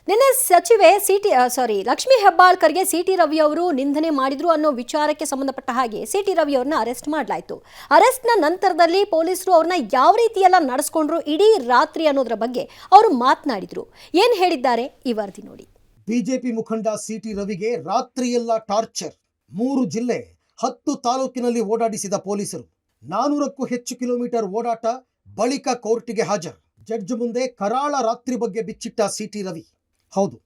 ನಿನ್ನೆ ಸಚಿವೆ ಲಕ್ಷ್ಮೀ ಹೆಬ್ಬಾಳ್ಕರ್ಗೆ ಸಿಟಿ ರವಿ ಅವರು ನಿಂದನೆ ಮಾಡಿದ್ರು ಅನ್ನೋ ವಿಚಾರಕ್ಕೆ ಸಂಬಂಧಪಟ್ಟ ಹಾಗೆ ಸಿಟಿ ರವಿ ಅವರನ್ನ ಅರೆಸ್ಟ್ ಮಾಡಲಾಯಿತು. ಅರೆಸ್ಟ್ನ ನಂತರದಲ್ಲಿ ಪೊಲೀಸರು ಅವ್ರನ್ನ ಯಾವ ರೀತಿಯೆಲ್ಲ ನಡೆಸ್ಕೊಂಡ್ರು ಇಡೀ ರಾತ್ರಿ ಅನ್ನೋದರ ಬಗ್ಗೆ ಅವರು ಮಾತನಾಡಿದ್ರು. ಏನ್ ಹೇಳಿದ್ದಾರೆ ಈ ವರದಿ ನೋಡಿ. ಬಿಜೆಪಿ ಮುಖಂಡ ಸಿಟಿ ರವಿಗೆ ರಾತ್ರಿಯೆಲ್ಲ ಟಾರ್ಚರ್. 3 ಜಿಲ್ಲೆ 10 ತಾಲೂಕಿನಲ್ಲಿ ಓಡಾಡಿಸಿದ ಪೊಲೀಸರು. 400ಕ್ಕೂ ಹೆಚ್ಚು ಕಿಲೋಮೀಟರ್ ಓಡಾಟ ಬಳಿಕ ಕೋರ್ಟಿಗೆ ಹಾಜರು. ಜಡ್ಜ್ ಮುಂದೆ ಕರಾಳ ರಾತ್ರಿ ಬಗ್ಗೆ ಬಿಚ್ಚಿಟ್ಟ ಸಿಟಿ ರವಿ. ಹೌದು,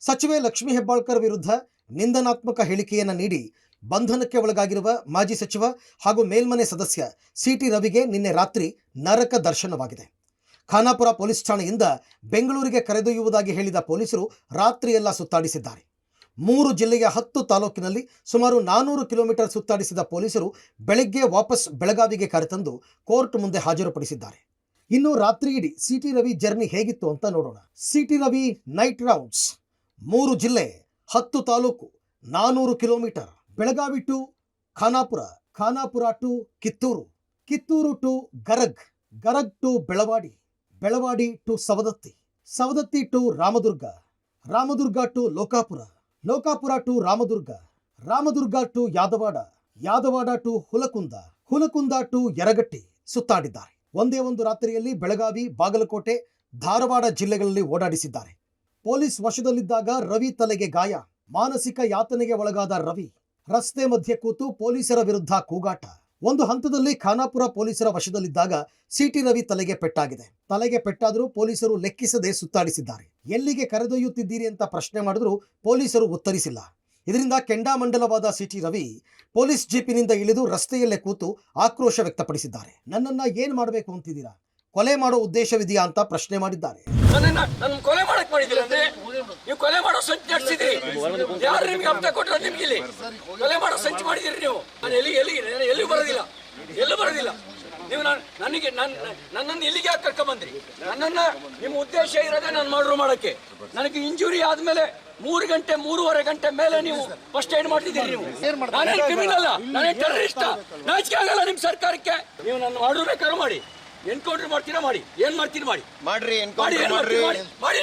ಸಚಿವೆ ಲಕ್ಷ್ಮೀ ಹೆಬ್ಬಾಳ್ಕರ್ ವಿರುದ್ಧ ನಿಂದನಾತ್ಮಕ ಹೇಳಿಕೆಯನ್ನು ನೀಡಿ ಬಂಧನಕ್ಕೆ ಒಳಗಾಗಿರುವ ಮಾಜಿ ಸಚಿವ ಹಾಗೂ ಮೇಲ್ಮನೆ ಸದಸ್ಯ ಸಿಟಿ ರವಿಗೆ ನಿನ್ನೆ ರಾತ್ರಿ ನರಕ ದರ್ಶನವಾಗಿದೆ. ಖಾನಾಪುರ ಪೊಲೀಸ್ ಠಾಣೆಯಿಂದ ಬೆಂಗಳೂರಿಗೆ ಕರೆದೊಯ್ಯುವುದಾಗಿ ಹೇಳಿದ ಪೊಲೀಸರು ರಾತ್ರಿಯೆಲ್ಲ ಸುತ್ತಾಡಿಸಿದ್ದಾರೆ. 3 ಜಿಲ್ಲೆಯ 10 ತಾಲೂಕಿನಲ್ಲಿ ಸುಮಾರು 400 ಕಿಲೋಮೀಟರ್ ಸುತ್ತಾಡಿಸಿದ ಪೊಲೀಸರು ಬೆಳಗ್ಗೆ ವಾಪಸ್ ಬೆಳಗಾವಿಗೆ ಕರೆತಂದು ಕೋರ್ಟ್ ಮುಂದೆ ಹಾಜರುಪಡಿಸಿದ್ದಾರೆ. ಇನ್ನು ರಾತ್ರಿ ಇಡೀ ಸಿಟಿ ರವಿ ಜರ್ನಿ ಹೇಗಿತ್ತು ಅಂತ ನೋಡೋಣ. City Ravi night rounds. 3 ಜಿಲ್ಲೆ 10 taluk 400 kilometre. Belagavi to Khanapur, Khanapur to Kittur, Kittur to Garag, Garag to Belawadi, Belawadi to Savadatti, Savadatti to Ramdurg, Ramdurg to Lokapur, Lokapur to Ramdurg, Ramdurg to Yadwad, Yadwad to Hulkund, Hulkund to Yaragatti ಸುತ್ತಾಡಿದ್ದಾರೆ. ಒಂದೇ ಒಂದು ರಾತ್ರಿಯಲ್ಲಿ ಬೆಳಗಾವಿ, ಬಾಗಲಕೋಟೆ, ಧಾರವಾಡ ಜಿಲ್ಲೆಗಳಲ್ಲಿ ಓಡಾಡಿಸಿದ್ದಾರೆ. ಪೊಲೀಸ್ ವಶದಲ್ಲಿದ್ದಾಗ ರವಿ ತಲೆಗೆ ಗಾಯ, ಮಾನಸಿಕ ಯಾತನೆಗೆ ಒಳಗಾದ ರವಿ ರಸ್ತೆ ಮಧ್ಯೆ ಕೂತು ಪೊಲೀಸರ ವಿರುದ್ಧ ಕೂಗಾಟ. ಒಂದು ಹಂತದಲ್ಲಿ ಖಾನಾಪುರ ಪೊಲೀಸರ ವಶದಲ್ಲಿದ್ದಾಗ ಸಿಟಿ ರವಿ ತಲೆಗೆ ಪೆಟ್ಟಾಗಿದೆ. ತಲೆಗೆ ಪೆಟ್ಟಾದರೂ ಪೊಲೀಸರು ಲೆಕ್ಕಿಸದೆ ಸುತ್ತಾಡಿಸಿದ್ದಾರೆ. ಎಲ್ಲಿಗೆ ಕರೆದೊಯ್ಯುತ್ತಿದ್ದೀರಿ ಅಂತ ಪ್ರಶ್ನೆ ಮಾಡಿದ್ರು ಪೊಲೀಸರು ಉತ್ತರಿಸಿಲ್ಲ. ಇದರಿಂದ ಕೆಂಡಾಮಂಡಲವಾದ ಸಿಟಿ ರವಿ ಪೊಲೀಸ್ ಜೀಪಿನಿಂದ ಇಳಿದು ರಸ್ತೆಯಲ್ಲೇ ಕೂತು ಆಕ್ರೋಶ ವ್ಯಕ್ತಪಡಿಸಿದ್ದಾರೆ. ನನ್ನನ್ನ ಏನ್ ಮಾಡಬೇಕು ಅಂತಿದ್ದೀರಾ? ಕೊಲೆ ಮಾಡೋ ಉದ್ದೇಶವಿದೆಯಾ ಅಂತ ಪ್ರಶ್ನೆ ಮಾಡಿದ್ದಾರೆ. ಕೊಲೆ ಮಾಡಕ್ ಮಾಡಿದ್ದೀರಾ ಅಂದ್ರೆ ನೀವು ಕೊಲೆ ಮಾಡೋ ಸಂಚು ನಡೆಸಿದ್ರಿ. ಯಾರು ನಿಮ್ಗೆ ಹಪ್ತ ಕೊಟ್ಟರೆ ನಿಮ್ಗೆ ಇಲ್ಲಿ ಕೊಲೆ ಮಾಡೋ ಸಂಚು ಮಾಡಿದಿರಿ ನೀವು. ನಾನು ಎಲ್ಲಿ ಬರೋದಿಲ್ಲ, ಎಲ್ಲೂ ಬರೋದಿಲ್ಲ. ನೀವು ನನ್ನನ್ನು ಇಲ್ಲಿಗೆ ಯಾಕೆ ಕರ್ಕೊಂಡ್ಬಂದ್ರಿ? ನನ್ನನ್ನ ನಿಮ್ಮ ಉದ್ದೇಶ ಇರೋದೇ ನಾನು ಮಾಡ್ರು ಮಾಡಕ್ಕೆ. ನನಗೆ ಇಂಜುರಿ ಆದ್ಮೇಲೆ 3 ಗಂಟೆ 3.5 ಗಂಟೆ ಮೇಲೆ ನೀವು ಫಸ್ಟ್ ಏಡ್ ಮಾಡ್ತಿದ್ದೀರಿ. ನೀವು ನಾನೇನು ಕ್ರಿಮಿನಲ್, ನಾನೇ ಟೆರರಿಸ್ಟ್. ನಾಚಿಕೆ ಆಗಲ್ಲ ನಿಮ್ ಸರ್ಕಾರಕ್ಕೆ. ನೀವು ನನ್ನ ಮಾಡಬೇಕಾದ್ರೂ ಮಾಡಿ, ಎನ್ಕೌಂಟರ್ ಮಾಡ್ತೀರಾ ಮಾಡಿ, ಏನ್ ಮಾಡ್ತೀರಿ ಮಾಡಿ, ಮಾಡ್ರಿ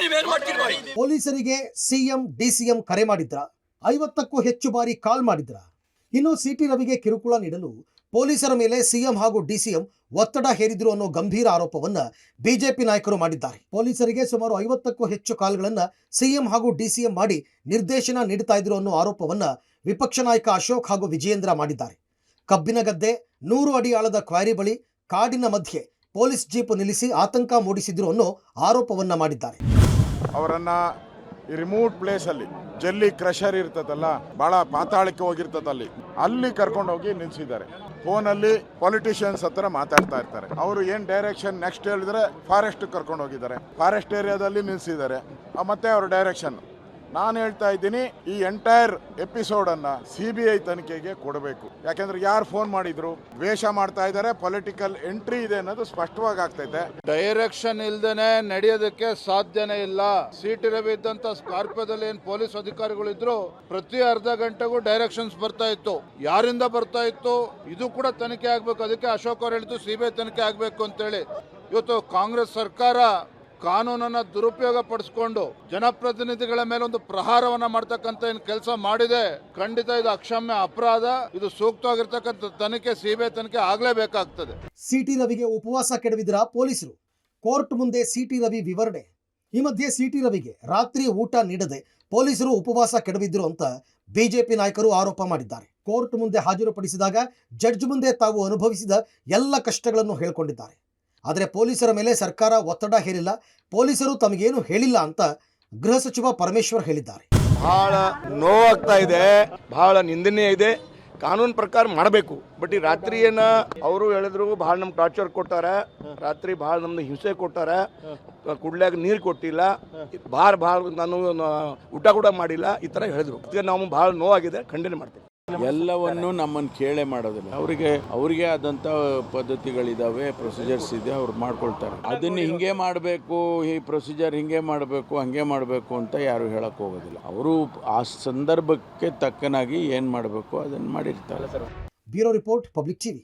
ನೀವೇನ್ ಮಾಡ್ತೀರಿ ಮಾಡಿ. ಪೊಲೀಸರಿಗೆ ಸಿಎಂ ಡಿಸಿಎಂ ಕರೆ ಮಾಡಿದ್ರ? 50ಕ್ಕೂ ಹೆಚ್ಚು ಬಾರಿ ಕಾಲ್ ಮಾಡಿದ್ರ? ಇನ್ನು ಸಿಟಿ ರವಿಗೆ ಕಿರುಕುಳ ನೀಡಲು ಪೊಲೀಸರ ಮೇಲೆ ಸಿಎಂ ಹಾಗೂ ಡಿಸಿಎಂ ಒತ್ತಡ ಹೇರಿದ್ರು ಅನ್ನೋ ಗಂಭೀರ ಆರೋಪವನ್ನ ಬಿಜೆಪಿ ನಾಯಕರು ಮಾಡಿದ್ದಾರೆ. ಪೊಲೀಸರಿಗೆ ಸುಮಾರು 50ಕ್ಕೂ ಹೆಚ್ಚು ಕಾಲ್ಗಳನ್ನ ಸಿಎಂ ಹಾಗೂ ಡಿಸಿಎಂ ಮಾಡಿ ನಿರ್ದೇಶನ ನೀಡುತ್ತಾ ಇದ್ರು ಅನ್ನೋ ಆರೋಪವನ್ನ ವಿಪಕ್ಷ ನಾಯಕ ಅಶೋಕ್ ಹಾಗೂ ವಿಜಯೇಂದ್ರ ಮಾಡಿದ್ದಾರೆ. ಕಬ್ಬಿನಗದ್ದೆ 100 ಅಡಿ ಆಳದ ಕ್ವಾರಿ ಬಳಿ ಕಾಡಿನ ಮಧ್ಯೆ ಪೊಲೀಸ್ ಜೀಪ್ ನಿಲ್ಲಿಸಿ ಆತಂಕ ಮೂಡಿಸಿದ್ರು ಅನ್ನೋ ಆರೋಪವನ್ನ ಮಾಡಿದ್ದಾರೆ. ಅವರನ್ನ ರಿಮೋಟ್ ಪ್ಲೇಸ್ ಅಲ್ಲಿ ಜಲ್ಲಿ ಕ್ರಷರ್ ಇರ್ತದಲ್ಲ, ಬಹಳ ಪಾತಾಳಕ್ಕೆ ಹೋಗಿರ್ತದಲ್ಲಿ, ಅಲ್ಲಿ ಕರ್ಕೊಂಡು ಹೋಗಿ ನಿಲ್ಸಿದ್ದಾರೆ. ಫೋನಲ್ಲಿ ಪೊಲಿಟಿಷಿಯನ್ಸ್ ಹತ್ರ ಮಾತಾಡ್ತಾ ಇರ್ತಾರೆ. ಅವರು ಏನ್ ಡೈರೆಕ್ಷನ್ ನೆಕ್ಸ್ಟ್ ಹೇಳಿದ್ರೆ ಫಾರೆಸ್ಟ್ ಕರ್ಕೊಂಡು ಹೋಗಿದ್ದಾರೆ, ಫಾರೆಸ್ಟ್ ಏರಿಯಾದಲ್ಲಿ ನಿಲ್ಸಿದ್ದಾರೆ. ಮತ್ತೆ ಅವ್ರ ಡೈರೆಕ್ಷನ್ ನಾನು ಹೇಳ್ತಾ ಇದ್ದೀನಿ, ಈ ಎಂಟೈರ್ ಎಪಿಸೋಡ್ ಅನ್ನ CBI ತನಿಖೆಗೆ ಕೊಡಬೇಕು. ಯಾಕೆಂದ್ರೆ ಯಾರು ಫೋನ್ ಮಾಡಿದ್ರು, ದ್ವೇಷ ಮಾಡ್ತಾ ಇದ್ದಾರೆ, ಪೊಲಿಟಿಕಲ್ ಎಂಟ್ರಿ ಇದೆ ಅನ್ನೋದು ಸ್ಪಷ್ಟವಾಗಿ ಆಗ್ತೈತೆ. ಡೈರೆಕ್ಷನ್ ಇಲ್ದೇನೆ ನಡೆಯೋದಕ್ಕೆ ಸಾಧ್ಯನೇ ಇಲ್ಲ. ಸಿಟಿ ರವಿ ಇದ್ದಂತ ಸ್ಕಾರ್ಪಿಯೋದಲ್ಲಿ ಏನ್ ಪೊಲೀಸ್ ಅಧಿಕಾರಿಗಳು ಇದ್ರು, ಪ್ರತಿ ಅರ್ಧ ಗಂಟೆಗೂ ಡೈರೆಕ್ಷನ್ಸ್ ಬರ್ತಾ ಇತ್ತು. ಯಾರಿಂದ ಬರ್ತಾ ಇತ್ತು ಇದು ಕೂಡ ತನಿಖೆ ಆಗ್ಬೇಕು. ಅದಕ್ಕೆ ಅಶೋಕ್ ಅವರು ಹೇಳಿದ್ದು CBI ತನಿಖೆ ಆಗ್ಬೇಕು ಅಂತೇಳಿ. ಇವತ್ತು ಕಾಂಗ್ರೆಸ್ ಸರ್ಕಾರ ಕಾನೂನನ್ನ ದುರುಪಯೋಗ ಪಡಿಸ್ಕೊಂಡು ಜನಪ್ರತಿನಿಧಿಗಳ ಮೇಲೆ ಒಂದು ಪ್ರಹಾರವನ್ನ ಮಾಡ್ತಕ್ಕಂಥ ಏನು ಕೆಲಸ ಮಾಡಿದೆ, ಖಂಡಿತ ಇದು ಅಕ್ಷಮ್ಯ ಅಪರಾಧ. ಇದು ಸೂಕ್ತವಾಗಿರ್ತಕ್ಕಂಥ ತನಿಖೆ CBI ತನಿಖೆ ಆಗ್ಲೇಬೇಕಾಗ್ತದೆ. ಸಿಟಿ ರವಿಗೆ ಉಪವಾಸ ಕೆಡವಿದ್ರ ಪೊಲೀಸರು. ಕೋರ್ಟ್ ಮುಂದೆ ಸಿಟಿ ರವಿ ವಿವರಣೆ. ಈ ಮಧ್ಯೆ ಸಿಟಿ ರವಿಗೆ ರಾತ್ರಿ ಊಟ ನೀಡದೆ ಪೊಲೀಸರು ಉಪವಾಸ ಕೆಡವಿದ್ರು ಅಂತ ಬಿಜೆಪಿ ನಾಯಕರು ಆರೋಪ ಮಾಡಿದ್ದಾರೆ. ಕೋರ್ಟ್ ಮುಂದೆ ಹಾಜರುಪಡಿಸಿದಾಗ ಜಡ್ಜ್ ಮುಂದೆ ತಾವು ಅನುಭವಿಸಿದ ಎಲ್ಲ ಕಷ್ಟಗಳನ್ನು ಹೇಳ್ಕೊಂಡಿದ್ದಾರೆ. ಆದರೆ ಪೊಲೀಸರ ಮೇಲೆ ಸರ್ಕಾರ ಒತ್ತಡ ಹೇರಿಲ್ಲ, ಪೊಲೀಸರು ತಮಗೇನು ಹೇಳಿಲ್ಲ ಅಂತ ಗೃಹ ಸಚಿವ ಪರಮೇಶ್ವರ್ ಹೇಳಿದ್ದಾರೆ. ಬಹಳ ನೋವಾಗ್ತಾ ಇದೆ, ಬಹಳ ನಿಂದನೀಯ ಇದೆ. ಕಾನೂನು ಪ್ರಕಾರ ಮಾಡಬೇಕು. ಬಟ್ ಈ ರಾತ್ರಿ ಏನ ಅವರು ಹೇಳಿದ್ರು, ಬಹಳ ನಮ್ಗೆ ಟಾರ್ಚರ್ ಕೊಟ್ಟಾರ, ರಾತ್ರಿ ಬಹಳ ನಮ್ದು ಹಿಂಸೆ ಕೊಟ್ಟಾರ, ಕುಡ್ಲಾಗ ನೀರು ಕೊಟ್ಟಿಲ್ಲ, ಭಾಳ ನಾನು ಊಟ ಕೂಡ ಮಾಡಿಲ್ಲ, ಈ ಥರ ಹೇಳಿದ್ರು. ನಾವು ಬಹಳ ನೋವಾಗಿದೆ, ಖಂಡನೆ ಮಾಡ್ತೀವಿ. ಎಲ್ಲವನ್ನು ನಮ್ಮನ್ನು ಕೇಳೇ ಮಾಡೋದಿಲ್ಲ. ಅವರಿಗೆ ಆದಂಥ ಪದ್ಧತಿಗಳಿದಾವೆ, ಪ್ರೊಸೀಜರ್ಸ್ ಇದೆ, ಅವ್ರು ಮಾಡ್ಕೊಳ್ತಾರೆ. ಅದನ್ನು ಹಿಂಗೆ ಮಾಡಬೇಕು, ಈ ಪ್ರೊಸೀಜರ್ ಹಿಂಗೆ ಮಾಡಬೇಕು, ಹಂಗೆ ಮಾಡಬೇಕು ಅಂತ ಯಾರು ಹೇಳಕ್ ಹೋಗೋದಿಲ್ಲ. ಅವರು ಆ ಸಂದರ್ಭಕ್ಕೆ ತಕ್ಕನಾಗಿ ಏನು ಮಾಡಬೇಕು ಅದನ್ನು ಮಾಡಿರ್ತಾರೆ. Bureau report, public TV.